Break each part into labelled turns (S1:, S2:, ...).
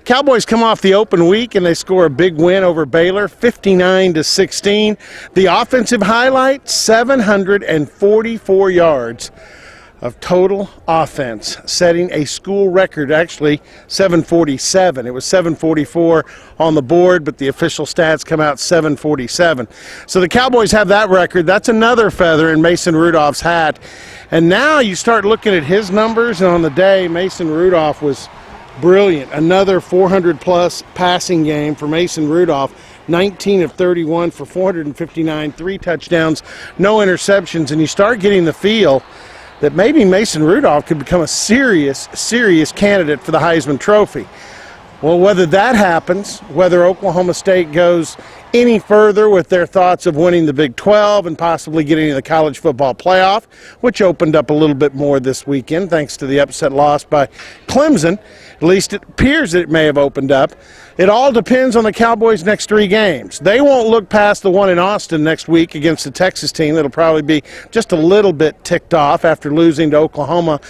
S1: Cowboys come off the open week and they score a big win over Baylor, 59-16. The offensive highlight, 744 yards of total offense, setting a school record, actually 747. It was 744 on the board, but the official stats come out 747. So the Cowboys have that record. That's another feather in Mason Rudolph's hat. And now you start looking at his numbers, and on the day, Mason Rudolph was brilliant. Another 400-plus passing game for Mason Rudolph. 19 of 31 for 459, 3 touchdowns, no interceptions, and you start getting the feel that maybe Mason Rudolph could become a serious candidate for the Heisman Trophy. Well, whether that happens, whether Oklahoma State goes any further with their thoughts of winning the Big 12 and possibly getting to the college football playoff, which opened up a little bit more this weekend thanks to the upset loss by Clemson. At least it appears that it may have opened up. It all depends on the Cowboys' next 3 games. They won't look past the one in Austin next week against the Texas team that'll probably be just a little bit ticked off after losing to Oklahoma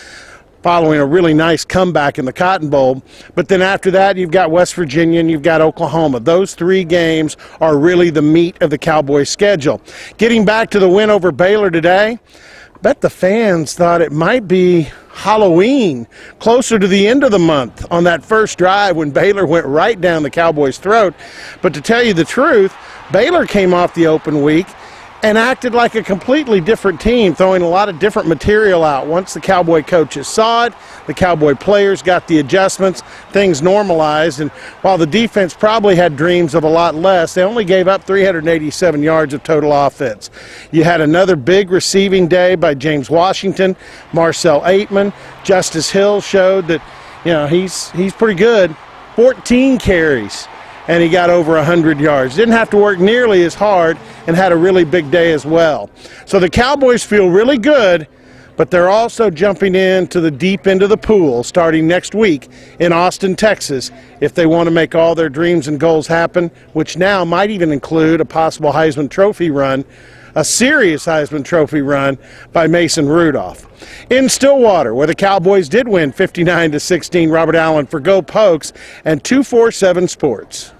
S1: following a really nice comeback in the Cotton Bowl. But then after that, you've got West Virginia and you've got Oklahoma. Those 3 games are really the meat of the Cowboys' schedule. Getting back to the win over Baylor today, I bet the fans thought it might be Halloween, closer to the end of the month on that first drive when Baylor went right down the Cowboys' throat. But to tell you the truth, Baylor came off the open week and acted like a completely different team, throwing a lot of different material out. Once the Cowboy coaches saw it, the Cowboy players got the adjustments, things normalized, and while the defense probably had dreams of a lot less, they only gave up 387 yards of total offense. You had another big receiving day by James Washington, Marcel Aitman. Justice Hill showed that, he's pretty good. 14 carries, and he got over 100 yards. Didn't have to work nearly as hard and had a really big day as well. So the Cowboys feel really good, but they're also jumping into the deep end of the pool starting next week in Austin, Texas, if they want to make all their dreams and goals happen, which now might even include a possible Heisman Trophy run, a serious Heisman Trophy run by Mason Rudolph. In Stillwater, where the Cowboys did win 59-16, Robert Allen for Go Pokes and 247 Sports.